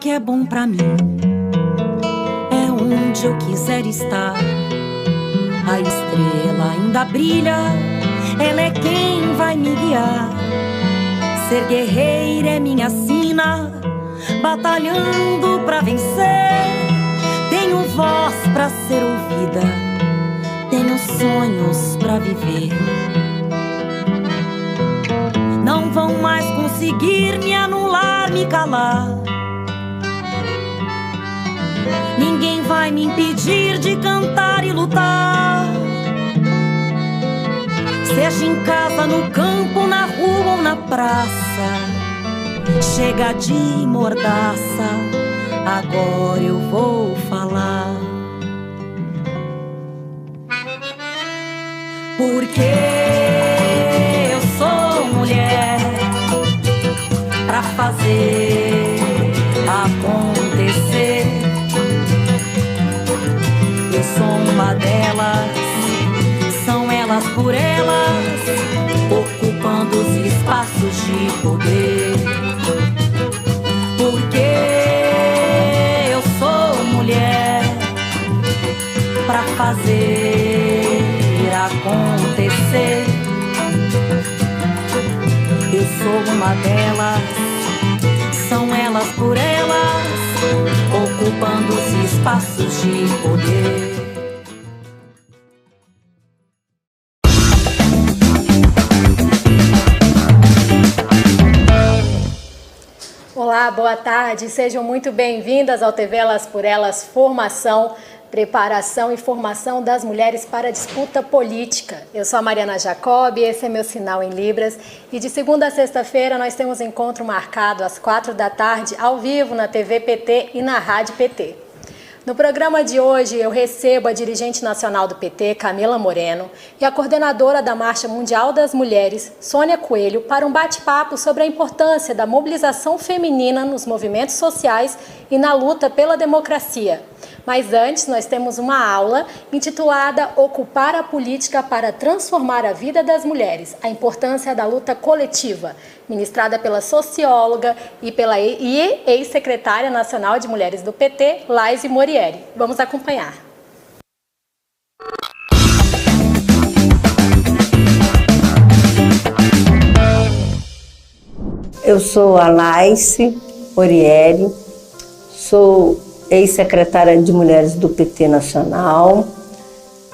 que é bom pra mim é onde eu quiser estar. A estrela ainda brilha, ela é quem vai me guiar. Ser guerreira é minha sina, batalhando pra vencer. Tenho voz pra ser ouvida, tenho sonhos pra viver. Não vão mais conseguir me anular, me calar. Ninguém vai me impedir de cantar e lutar. Seja em casa, no campo, na rua ou na praça. Chega de mordaça, agora eu vou falar. Porque eu sou mulher pra fazer acontecer. Eu sou uma delas, são elas por elas, ocupando os espaços de poder. Porque eu sou mulher pra fazer acontecer. Eu sou uma delas, são elas por elas, ocupando os espaços de poder. Olá, boa tarde, sejam muito bem-vindas ao TV Elas por Elas Formação, Preparação e Formação das Mulheres para a Disputa Política. Eu sou a Mariana Jacob, esse é meu sinal em Libras e de segunda a sexta-feira nós temos encontro marcado às 4 da tarde, ao vivo na TV PT e na Rádio PT. No programa de hoje eu recebo a dirigente nacional do PT, Camila Moreno, e a coordenadora da Marcha Mundial das Mulheres, Sônia Coelho, para um bate-papo sobre a importância da mobilização feminina nos movimentos sociais e na luta pela democracia. Mas antes, nós temos uma aula intitulada Ocupar a Política para Transformar a Vida das Mulheres, a importância da luta coletiva, ministrada pela socióloga e pela ex-secretária nacional de mulheres do PT, Laise Morieri. Vamos acompanhar. Eu sou a Laise Morieri, sou ex-secretária de Mulheres do PT Nacional,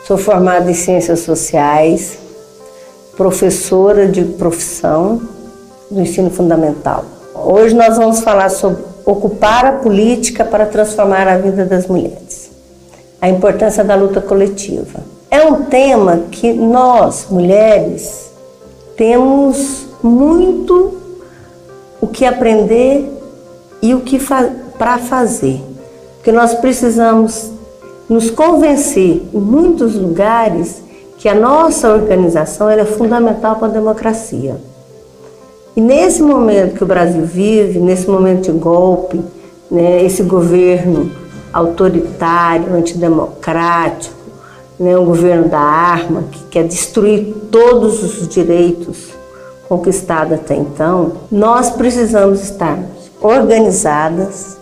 sou formada em Ciências Sociais, professora de profissão do ensino fundamental. Hoje nós vamos falar sobre ocupar a política para transformar a vida das mulheres, a importância da luta coletiva. É um tema que nós, mulheres, temos muito o que aprender e o que para fazer. Porque nós precisamos nos convencer em muitos lugares que a nossa organização ela é fundamental para a democracia. E nesse momento que o Brasil vive, nesse momento de golpe, né, esse governo autoritário, antidemocrático, né, um governo da arma, que quer destruir todos os direitos conquistados até então, nós precisamos estar organizadas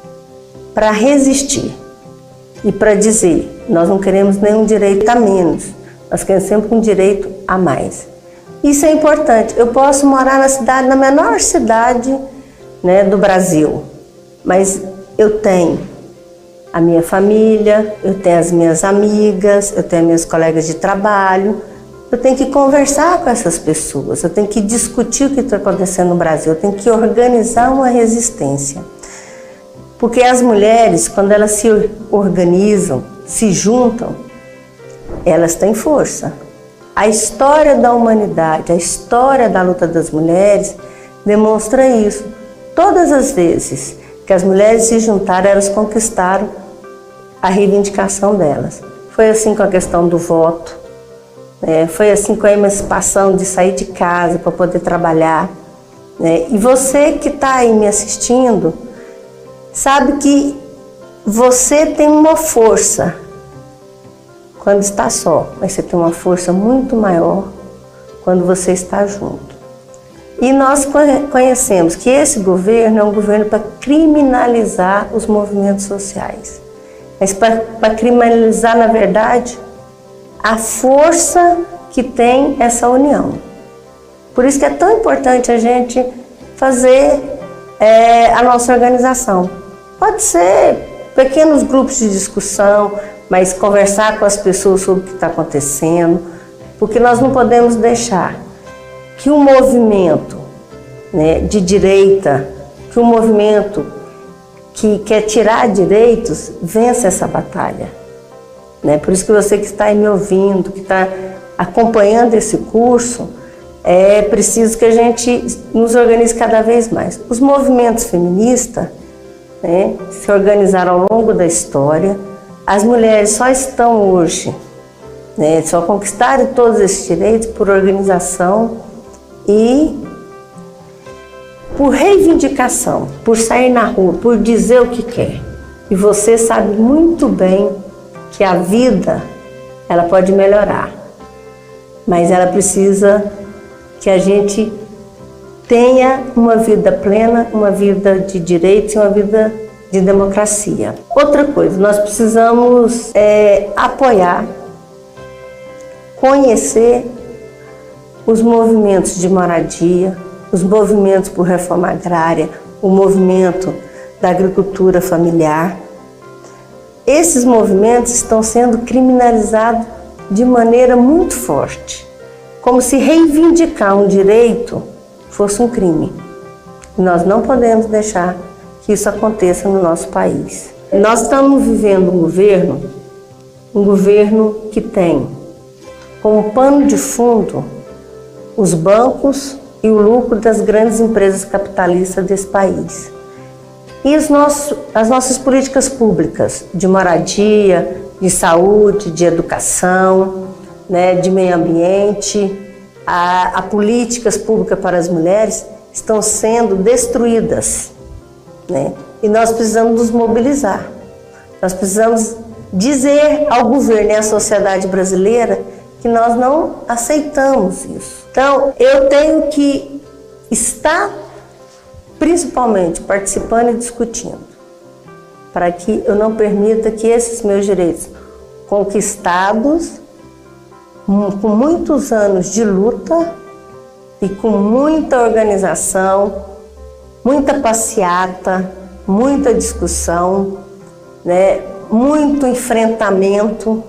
para resistir e para dizer, nós não queremos nenhum direito a menos, nós queremos sempre um direito a mais. Isso é importante. Eu posso morar na menor cidade, né, do Brasil, mas eu tenho a minha família, eu tenho as minhas amigas, eu tenho minhas colegas de trabalho, eu tenho que conversar com essas pessoas, eu tenho que discutir o que está acontecendo no Brasil, eu tenho que organizar uma resistência. Porque as mulheres, quando elas se organizam, se juntam, elas têm força. A história da humanidade, a história da luta das mulheres demonstra isso. Todas as vezes que as mulheres se juntaram, elas conquistaram a reivindicação delas. Foi assim com a questão do voto, né? Foi assim com a emancipação de sair de casa para poder trabalhar, né? E você que está aí me assistindo, sabe que você tem uma força quando está só, mas você tem uma força muito maior quando você está junto. E nós conhecemos que esse governo é um governo para criminalizar os movimentos sociais. Mas para criminalizar, na verdade, a força que tem essa união. Por isso que é tão importante a gente fazer a nossa organização. Pode ser pequenos grupos de discussão, mas conversar com as pessoas sobre o que está acontecendo, porque nós não podemos deixar que o movimento, né, de direita, que o movimento que quer tirar direitos, vença essa batalha. Né? Por isso que você que está aí me ouvindo, que está acompanhando esse curso, é preciso que a gente nos organize cada vez mais. Os movimentos feministas, né, se organizaram ao longo da história. As mulheres só estão hoje, né, só conquistaram todos esses direitos por organização e por reivindicação, por sair na rua, por dizer o que quer. E você sabe muito bem que a vida, ela pode melhorar, mas ela precisa que a gente tenha uma vida plena, uma vida de direitos e uma vida de democracia. Outra coisa, nós precisamos apoiar, conhecer os movimentos de moradia, os movimentos por reforma agrária, o movimento da agricultura familiar. Esses movimentos estão sendo criminalizados de maneira muito forte, como se reivindicar um direito fosse um crime. Nós não podemos deixar que isso aconteça no nosso país. Nós estamos vivendo um governo que tem como pano de fundo os bancos e o lucro das grandes empresas capitalistas desse país. E as nossas políticas públicas de moradia, de saúde, de educação, né, de meio ambiente, a políticas públicas para as mulheres estão sendo destruídas, né? E nós precisamos nos mobilizar. Nós precisamos dizer ao governo e à sociedade brasileira que nós não aceitamos isso. Então, eu tenho que estar, principalmente, participando e discutindo, para que eu não permita que esses meus direitos conquistados, com muitos anos de luta e com muita organização, muita passeata, muita discussão, né, muito enfrentamento,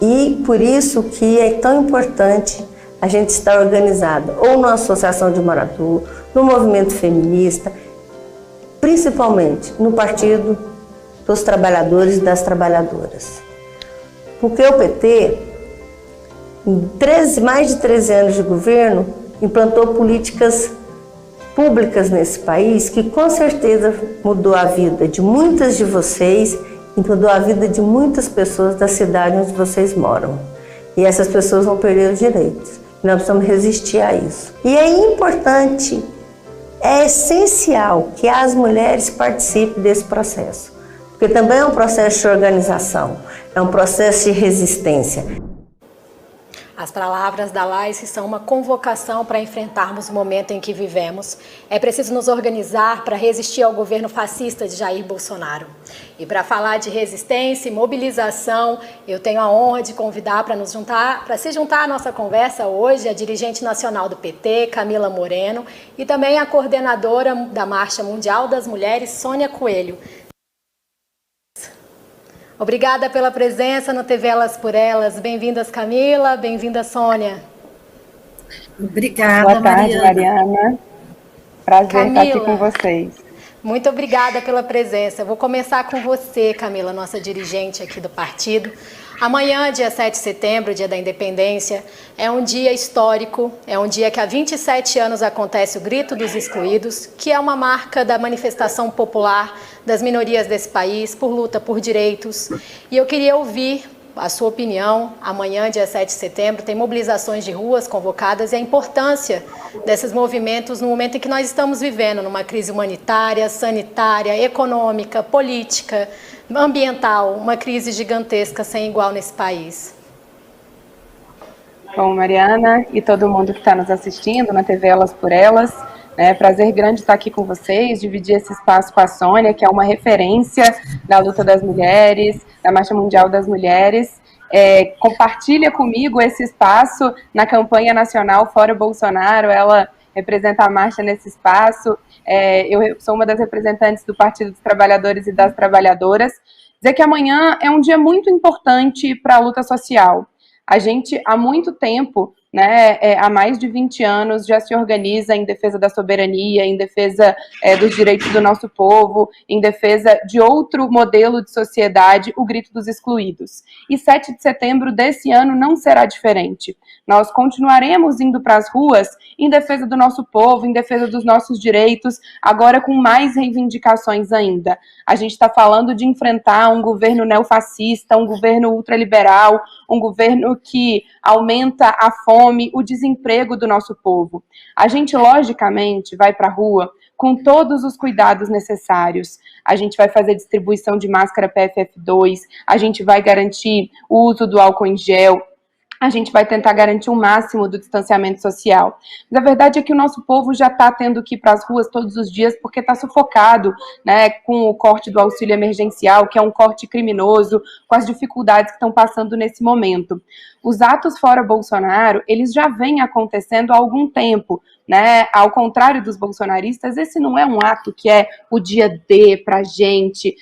e por isso que é tão importante a gente estar organizado, ou numa associação de morador, no movimento feminista, principalmente no Partido dos Trabalhadores e das Trabalhadoras. Porque o PT, em mais de 13 anos de governo, implantou políticas públicas nesse país que com certeza mudou a vida de muitas de vocês e mudou a vida de muitas pessoas da cidade onde vocês moram. E essas pessoas vão perder os direitos. Nós precisamos resistir a isso. E é importante, é essencial que as mulheres participem desse processo. Porque também é um processo de organização, é um processo de resistência. As palavras da Laice são uma convocação para enfrentarmos o momento em que vivemos. É preciso nos organizar para resistir ao governo fascista de Jair Bolsonaro. E para falar de resistência e mobilização, eu tenho a honra de convidar para se juntar à nossa conversa hoje a dirigente nacional do PT, Camila Moreno, e também a coordenadora da Marcha Mundial das Mulheres, Sônia Coelho. Obrigada pela presença no TV Elas por Elas. Bem-vindas, Camila. Bem-vinda, Sônia. Obrigada, Boa tarde, Mariana. Prazer Camila, estar aqui com vocês. Muito obrigada pela presença. Eu vou começar com você, Camila, nossa dirigente aqui do partido. Amanhã, dia 7 de setembro, dia da Independência, é um dia histórico, é um dia que há 27 anos acontece o Grito dos Excluídos, que é uma marca da manifestação popular das minorias desse país por luta por direitos. E eu queria ouvir a sua opinião. Amanhã, dia 7 de setembro, tem mobilizações de ruas convocadas e a importância desses movimentos no momento em que nós estamos vivendo, numa crise humanitária, sanitária, econômica, política, ambiental, uma crise gigantesca sem igual nesse país. Bom, Mariana e todo mundo que está nos assistindo na TV Elas por Elas, prazer grande estar aqui com vocês, dividir esse espaço com a Sônia, que é uma referência da luta das mulheres, da Marcha Mundial das Mulheres. Compartilha comigo esse espaço na campanha nacional Fora Bolsonaro, ela representa a marcha nesse espaço. Eu sou uma das representantes do Partido dos Trabalhadores e das Trabalhadoras. Dizer que amanhã é um dia muito importante para a luta social. A gente, há muito tempo, há mais de 20 anos, já se organiza em defesa da soberania, em defesa dos direitos do nosso povo, em defesa de outro modelo de sociedade, o grito dos excluídos. E 7 de setembro desse ano não será diferente. Nós continuaremos indo para as ruas em defesa do nosso povo, em defesa dos nossos direitos, agora com mais reivindicações ainda. A gente está falando de enfrentar um governo neofascista, um governo ultraliberal, um governo que aumenta a fome, o desemprego do nosso povo. A gente, logicamente, vai para a rua com todos os cuidados necessários. A gente vai fazer distribuição de máscara PFF2, a gente vai garantir o uso do álcool em gel, a gente vai tentar garantir o máximo do distanciamento social. Mas a verdade é que o nosso povo já está tendo que ir para as ruas todos os dias porque está sufocado, com o corte do auxílio emergencial, que é um corte criminoso, com as dificuldades que estão passando nesse momento. Os atos fora Bolsonaro, eles já vêm acontecendo há algum tempo, Ao contrário dos bolsonaristas, esse não é um ato que é o dia D pra gente,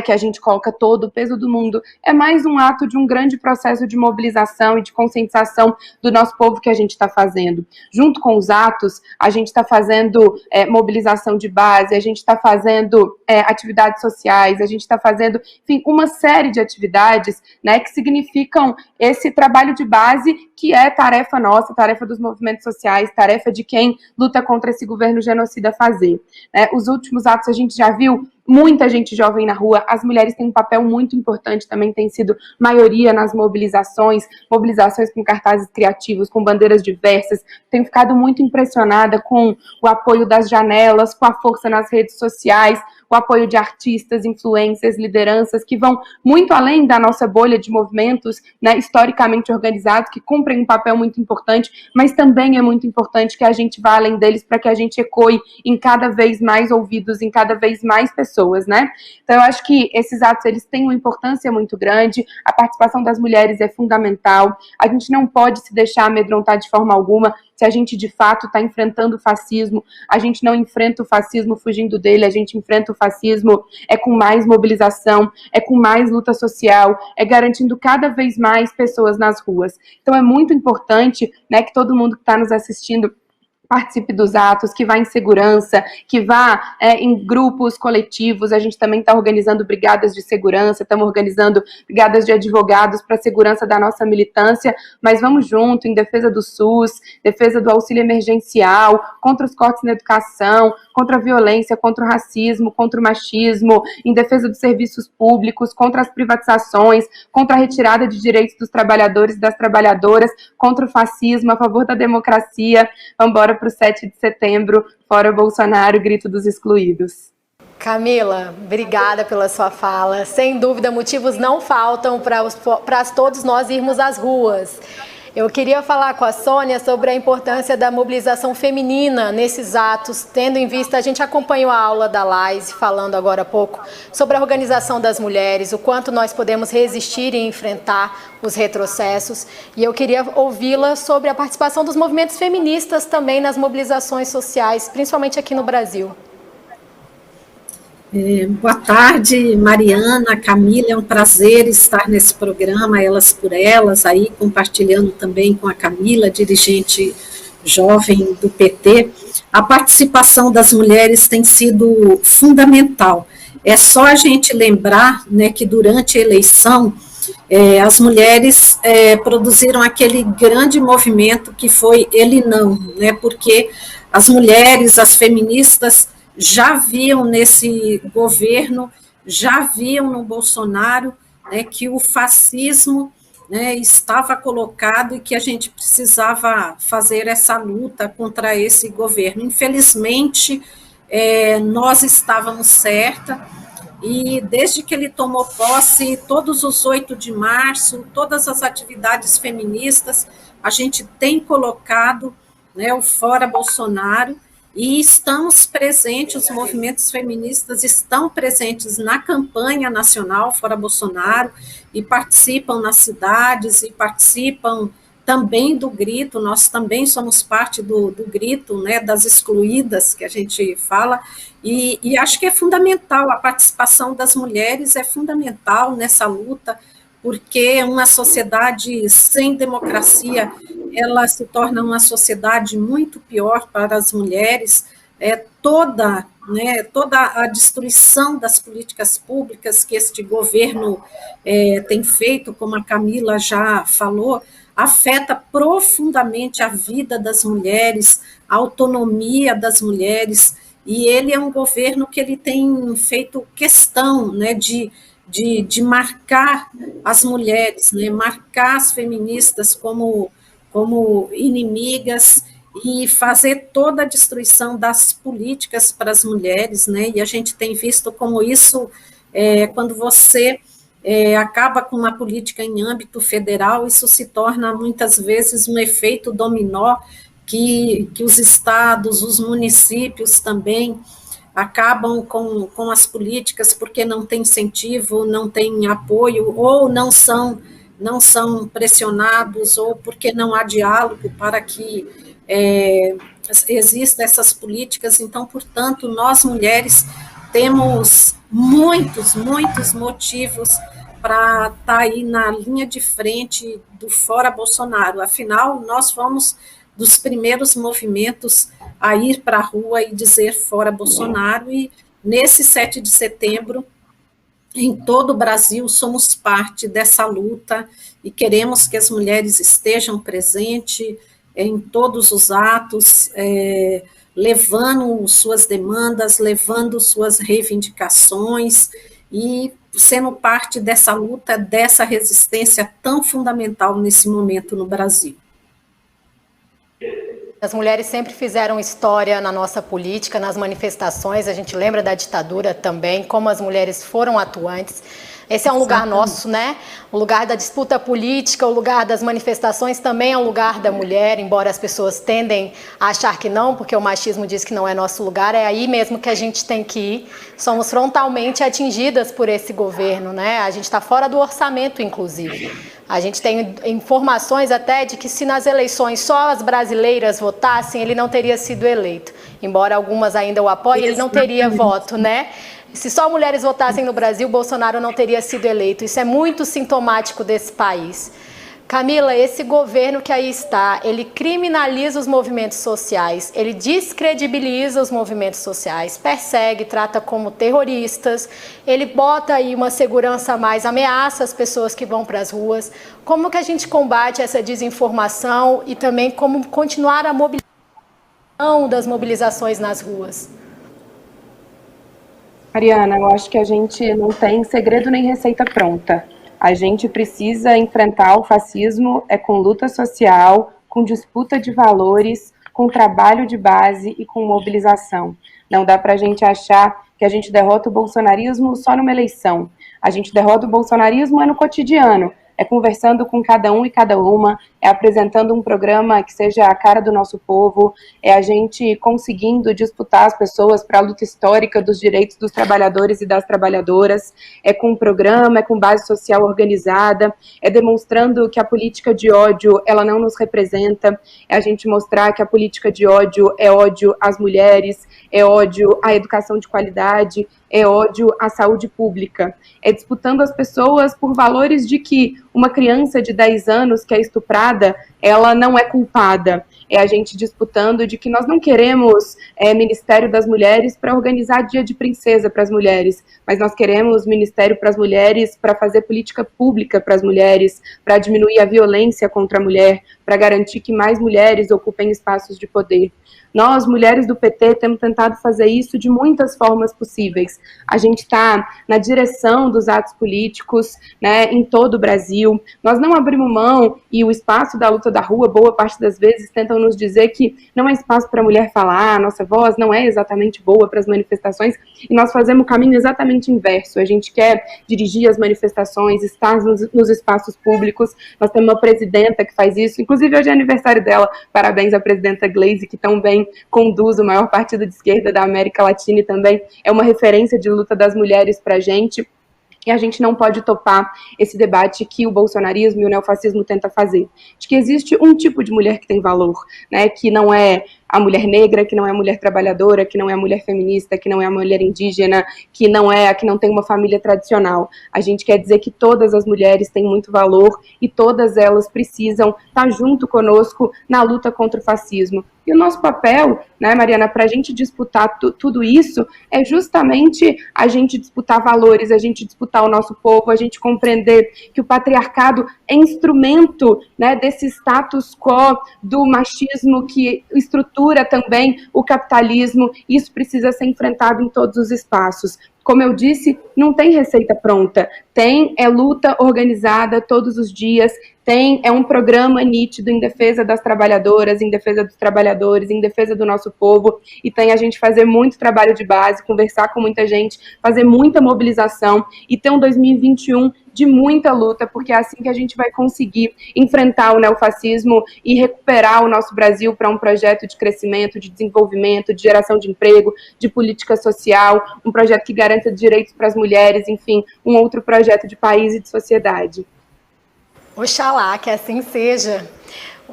que a gente coloca todo o peso do mundo. É mais um ato de um grande processo de mobilização e de conscientização do nosso povo que a gente está fazendo. Junto com os atos, a gente está fazendo mobilização de base, a gente está fazendo atividades sociais, a gente está fazendo, enfim, uma série de atividades, que significam esse trabalho de base que é tarefa nossa, tarefa dos movimentos sociais, tarefa de quem luta contra esse governo genocida fazer. Os últimos atos a gente já viu muita gente jovem na rua, as mulheres têm um papel muito importante, também tem sido maioria nas mobilizações com cartazes criativos, com bandeiras diversas. Tenho ficado muito impressionada com o apoio das janelas, com a força nas redes sociais, o apoio de artistas, influências, lideranças que vão muito além da nossa bolha de movimentos, historicamente organizados, que cumprem um papel muito importante, mas também é muito importante que a gente vá além deles para que a gente ecoe em cada vez mais ouvidos, em cada vez mais pessoas, Então eu acho que esses atos, eles têm uma importância muito grande, a participação das mulheres é fundamental, a gente não pode se deixar amedrontar de forma alguma. Se a gente de fato está enfrentando o fascismo, a gente não enfrenta o fascismo fugindo dele, a gente enfrenta o fascismo com mais mobilização, com mais luta social, garantindo cada vez mais pessoas nas ruas. Então é muito importante, que todo mundo que está nos assistindo participe dos atos, que vá em segurança, que vá em grupos coletivos. A gente também está organizando brigadas de segurança, estamos organizando brigadas de advogados para a segurança da nossa militância, mas vamos junto em defesa do SUS, defesa do auxílio emergencial, contra os cortes na educação, contra a violência, contra o racismo, contra o machismo, em defesa dos serviços públicos, contra as privatizações, contra a retirada de direitos dos trabalhadores e das trabalhadoras, contra o fascismo, a favor da democracia. Vamos embora para o 7 de setembro, fora Bolsonaro, grito dos excluídos. Camila, obrigada pela sua fala. Sem dúvida, motivos não faltam para todos nós irmos às ruas. Eu queria falar com a Sônia sobre a importância da mobilização feminina nesses atos, tendo em vista, a gente acompanhou a aula da Laís, falando agora há pouco, sobre a organização das mulheres, o quanto nós podemos resistir e enfrentar os retrocessos, e eu queria ouvi-la sobre a participação dos movimentos feministas também nas mobilizações sociais, principalmente aqui no Brasil. Boa tarde, Mariana, Camila, é um prazer estar nesse programa, Elas por Elas, aí compartilhando também com a Camila, dirigente jovem do PT. A participação das mulheres tem sido fundamental. É só a gente lembrar, que durante a eleição, as mulheres produziram aquele grande movimento que foi Ele Não, porque as mulheres, as feministas, já viam nesse governo, já viam no Bolsonaro, que o fascismo estava colocado e que a gente precisava fazer essa luta contra esse governo. Infelizmente, nós estávamos certas, e desde que ele tomou posse, todos os 8 de março, todas as atividades feministas, a gente tem colocado, né, o Fora Bolsonaro, e estamos presentes, os movimentos feministas estão presentes na campanha nacional Fora Bolsonaro, e participam nas cidades, e participam também do grito, nós também somos parte do grito, né, das excluídas, que a gente fala, e acho que é fundamental, a participação das mulheres é fundamental nessa luta, porque uma sociedade sem democracia, ela se torna uma sociedade muito pior para as mulheres, toda a destruição das políticas públicas que este governo tem feito, como a Camila já falou, afeta profundamente a vida das mulheres, a autonomia das mulheres, e ele é um governo que ele tem feito questão, né, de marcar as mulheres, né, marcar as feministas como inimigas e fazer toda a destruição das políticas para as mulheres, né, e a gente tem visto como isso, quando você acaba com uma política em âmbito federal, isso se torna muitas vezes um efeito dominó, que os estados, os municípios também acabam com as políticas porque não tem incentivo, não tem apoio, ou não são pressionados, ou porque não há diálogo para que existam essas políticas. Então, portanto, nós mulheres temos muitos motivos para estar aí na linha de frente do Fora Bolsonaro. Afinal, nós fomos dos primeiros movimentos a ir para a rua e dizer Fora Bolsonaro, e nesse 7 de setembro, em todo o Brasil, somos parte dessa luta e queremos que as mulheres estejam presentes em todos os atos, levando suas demandas, levando suas reivindicações e sendo parte dessa luta, dessa resistência tão fundamental nesse momento no Brasil. As mulheres sempre fizeram história na nossa política, nas manifestações, a gente lembra da ditadura também, como as mulheres foram atuantes. Esse é um lugar nosso, né? O lugar da disputa política, o lugar das manifestações também é um lugar da mulher, embora as pessoas tendem a achar que não, porque o machismo diz que não é nosso lugar, é aí mesmo que a gente tem que ir. Somos frontalmente atingidas por esse governo, né? A gente está fora do orçamento, inclusive. A gente tem informações até de que se nas eleições só as brasileiras votassem, ele não teria sido eleito. Embora algumas ainda o apoiem, ele não teria voto, né? Se só mulheres votassem no Brasil, Bolsonaro não teria sido eleito. Isso é muito sintomático desse país. Camila, esse governo que aí está, ele criminaliza os movimentos sociais, ele descredibiliza os movimentos sociais, persegue, trata como terroristas, ele bota aí uma segurança a mais, ameaça as pessoas que vão para as ruas. Como que a gente combate essa desinformação e também como continuar a mobilização das mobilizações nas ruas? Mariana, eu acho que a gente não tem segredo nem receita pronta. A gente precisa enfrentar o fascismo com luta social, com disputa de valores, com trabalho de base e com mobilização. Não dá para a gente achar que a gente derrota o bolsonarismo só numa eleição. A gente derrota o bolsonarismo no cotidiano, é conversando com cada um e cada uma, é apresentando um programa que seja a cara do nosso povo, é a gente conseguindo disputar as pessoas para a luta histórica dos direitos dos trabalhadores e das trabalhadoras, é com um programa, é com base social organizada, é demonstrando que a política de ódio, ela não nos representa, é a gente mostrar que a política de ódio é ódio às mulheres, é ódio à educação de qualidade, é ódio à saúde pública, é disputando as pessoas por valores de que uma criança de 10 anos que é estuprada, ela não é culpada, é a gente disputando de que nós não queremos Ministério das Mulheres para organizar dia de princesa para as mulheres, mas nós queremos Ministério para as mulheres para fazer política pública para as mulheres, para diminuir a violência contra a mulher, para garantir que mais mulheres ocupem espaços de poder. Nós, mulheres do PT, temos tentado fazer isso de muitas formas possíveis. A gente está na direção dos atos políticos, né, em todo o Brasil. Nós não abrimos mão, e o espaço da luta luta da rua, boa parte das vezes, tentam nos dizer que não há espaço para a mulher falar, a nossa voz não é exatamente boa para as manifestações, e nós fazemos o caminho exatamente inverso. A gente quer dirigir as manifestações, estar nos espaços públicos. Nós temos uma presidenta que faz isso, inclusive hoje é aniversário dela, parabéns à presidenta Gleisi, que tão bem conduz o maior partido de esquerda da América Latina e também é uma referência de luta das mulheres para a gente. E a gente não pode topar esse debate que o bolsonarismo e o neofascismo tentam fazer. De que existe um tipo de mulher que tem valor, né, que não é a mulher negra, que não é a mulher trabalhadora, que não é a mulher feminista, que não é a mulher indígena, que não é a que não tem uma família tradicional. A gente quer dizer que todas as mulheres têm muito valor e todas elas precisam estar junto conosco na luta contra o fascismo. E o nosso papel, né, Mariana, para a gente disputar tudo isso é justamente a gente disputar valores, a gente disputar o nosso povo, a gente compreender que o patriarcado é instrumento, né, desse status quo do machismo que estrutura também o capitalismo. Isso precisa ser enfrentado em todos os espaços. Como eu disse, não tem receita pronta, tem luta organizada todos os dias, é um programa nítido em defesa das trabalhadoras, em defesa dos trabalhadores, em defesa do nosso povo, e tem a gente fazer muito trabalho de base, conversar com muita gente, fazer muita mobilização, e ter um 2021 de muita luta, porque é assim que a gente vai conseguir enfrentar o neofascismo e recuperar o nosso Brasil para um projeto de crescimento, de desenvolvimento, de geração de emprego, de política social, um projeto que garanta direitos para as mulheres, enfim, um outro projeto de país e de sociedade. Oxalá que assim seja.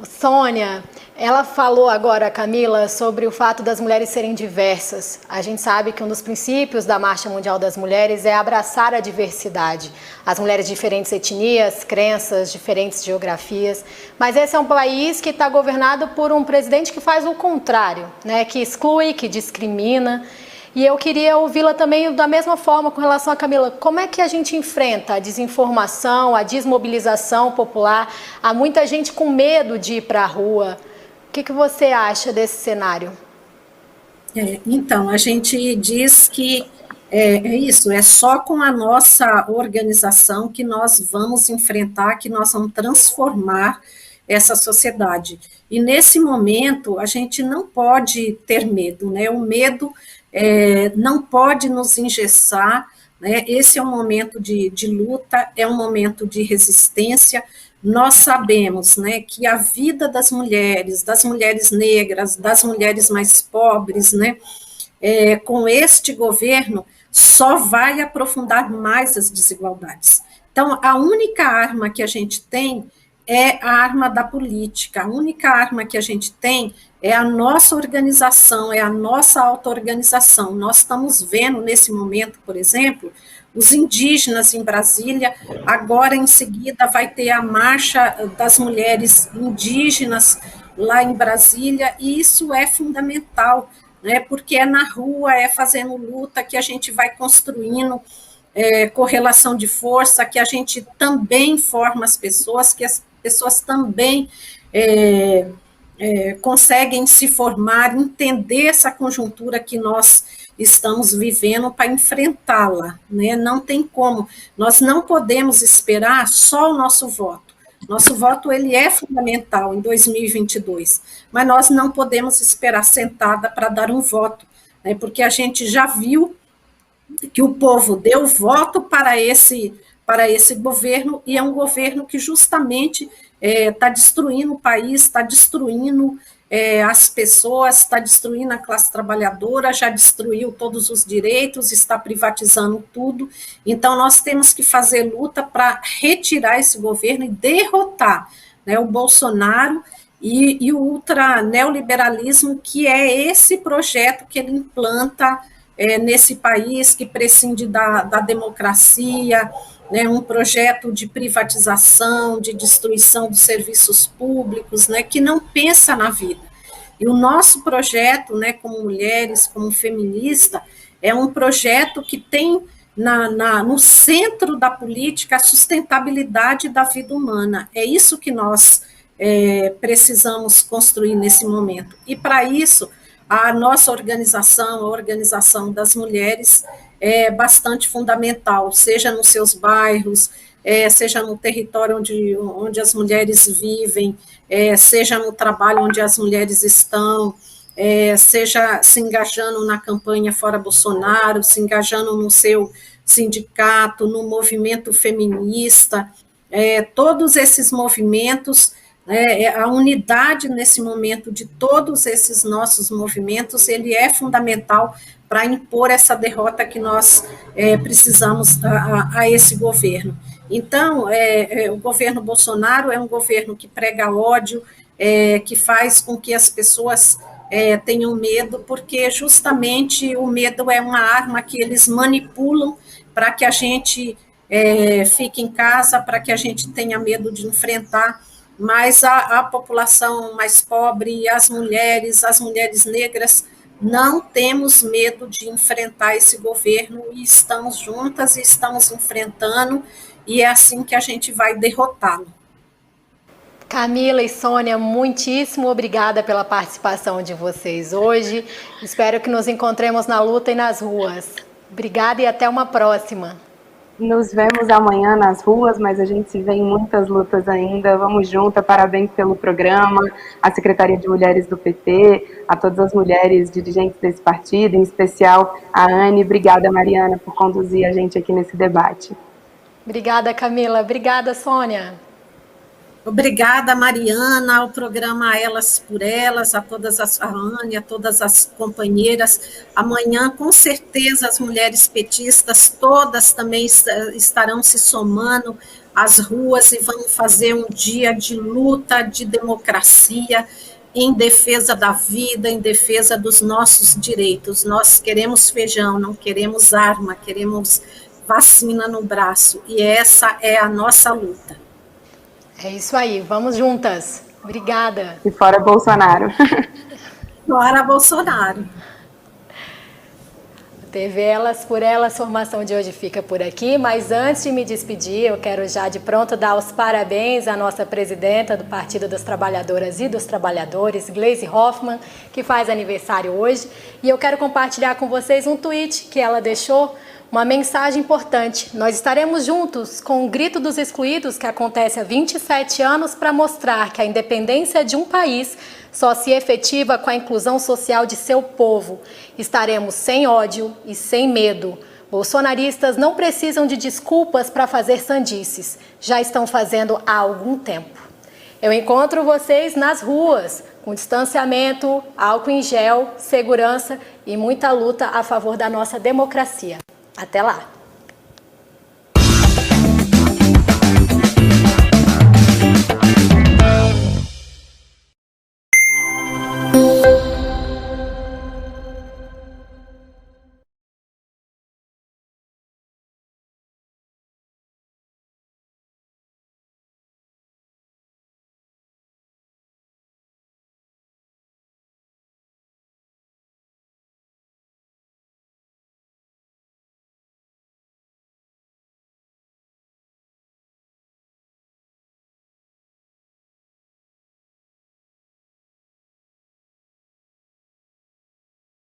Sônia, ela falou agora, Camila, sobre o fato das mulheres serem diversas. A gente sabe que um dos princípios da Marcha Mundial das Mulheres é abraçar a diversidade. As mulheres de diferentes etnias, crenças, diferentes geografias. Mas esse é um país que está governado por um presidente que faz o contrário, né? Que exclui, que discrimina. E eu queria ouvi-la também da mesma forma com relação a Camila. Como é que a gente enfrenta a desinformação, a desmobilização popular? Há muita gente com medo de ir para a rua. O que você acha desse cenário? Então, a gente diz que é isso, é só com a nossa organização que nós vamos enfrentar, que nós vamos transformar essa sociedade. E nesse momento, a gente não pode ter medo, né? O medo não pode nos engessar, né? Esse é um momento de luta, é um momento de resistência. Nós sabemos, né, que a vida das mulheres negras, das mulheres mais pobres, né, com este governo, só vai aprofundar mais as desigualdades. Então, a única arma que a gente tem é a arma da política, a única arma que a gente tem é a nossa organização, é a nossa auto-organização. Nós estamos vendo, nesse momento, por exemplo, os indígenas em Brasília, agora em seguida vai ter a marcha das mulheres indígenas lá em Brasília, e isso é fundamental, né, porque é na rua, é fazendo luta que a gente vai construindo correlação de força, que a gente também forma as pessoas, que as pessoas também conseguem se formar, entender essa conjuntura que nós estamos vivendo para enfrentá-la, né? Não tem como, nós não podemos esperar só o nosso voto. Nosso voto ele é fundamental em 2022, mas nós não podemos esperar sentada para dar um voto, né? Porque a gente já viu que o povo deu voto para esse governo, e é um governo que justamente está destruindo o país, está destruindo as pessoas, está destruindo a classe trabalhadora, já destruiu todos os direitos, está privatizando tudo. Então, nós temos que fazer luta para retirar esse governo e derrotar, né, o Bolsonaro e o ultraneoliberalismo, que é esse projeto que ele implanta nesse país, que prescinde da democracia, né, um projeto de privatização, de destruição dos serviços públicos, né, que não pensa na vida. E o nosso projeto, né, como mulheres, como feminista, é um projeto que tem no centro da política a sustentabilidade da vida humana. É isso que nós precisamos construir nesse momento. E, para isso, a nossa organização, a organização das mulheres, é bastante fundamental, seja nos seus bairros, seja no território onde as mulheres vivem, seja no trabalho onde as mulheres estão, seja se engajando na campanha Fora Bolsonaro, se engajando no seu sindicato, no movimento feminista, todos esses movimentos, a unidade nesse momento de todos esses nossos movimentos, ele é fundamental para impor essa derrota que nós precisamos a esse governo. Então, o governo Bolsonaro é um governo que prega ódio, que faz com que as pessoas tenham medo, porque justamente o medo é uma arma que eles manipulam para que a gente fique em casa, para que a gente tenha medo de enfrentar, mas a população mais pobre, as mulheres negras, não temos medo de enfrentar esse governo e estamos juntas e estamos enfrentando, e é assim que a gente vai derrotá-lo. Camila e Sônia, muitíssimo obrigada pela participação de vocês hoje. Espero que nos encontremos na luta e nas ruas. Obrigada e até uma próxima. Nos vemos amanhã nas ruas, mas a gente se vê em muitas lutas ainda. Vamos juntas, parabéns pelo programa, à Secretaria de Mulheres do PT, a todas as mulheres dirigentes desse partido, em especial a Anne. Obrigada, Mariana, por conduzir a gente aqui nesse debate. Obrigada, Camila. Obrigada, Sônia. Obrigada, Mariana, ao programa Elas por Elas, a todas a Anne, a todas as companheiras. Amanhã, com certeza, as mulheres petistas todas também estarão se somando às ruas e vão fazer um dia de luta, de democracia, em defesa da vida, em defesa dos nossos direitos. Nós queremos feijão, não queremos arma, queremos vacina no braço, e essa é a nossa luta. É isso aí, vamos juntas. Obrigada. E fora Bolsonaro. Fora Bolsonaro. TV Elas por Elas, formação de hoje fica por aqui, mas antes de me despedir, eu quero já de pronto dar os parabéns à nossa presidenta do Partido das Trabalhadoras e dos Trabalhadores, Gleisi Hoffmann, que faz aniversário hoje, e eu quero compartilhar com vocês um tweet que ela deixou, uma mensagem importante. Nós estaremos juntos com o Grito dos Excluídos, que acontece há 27 anos, para mostrar que a independência de um país só se efetiva com a inclusão social de seu povo. Estaremos sem ódio e sem medo. Bolsonaristas não precisam de desculpas para fazer sandices. Já estão fazendo há algum tempo. Eu encontro vocês nas ruas, com distanciamento, álcool em gel, segurança e muita luta a favor da nossa democracia. Até lá!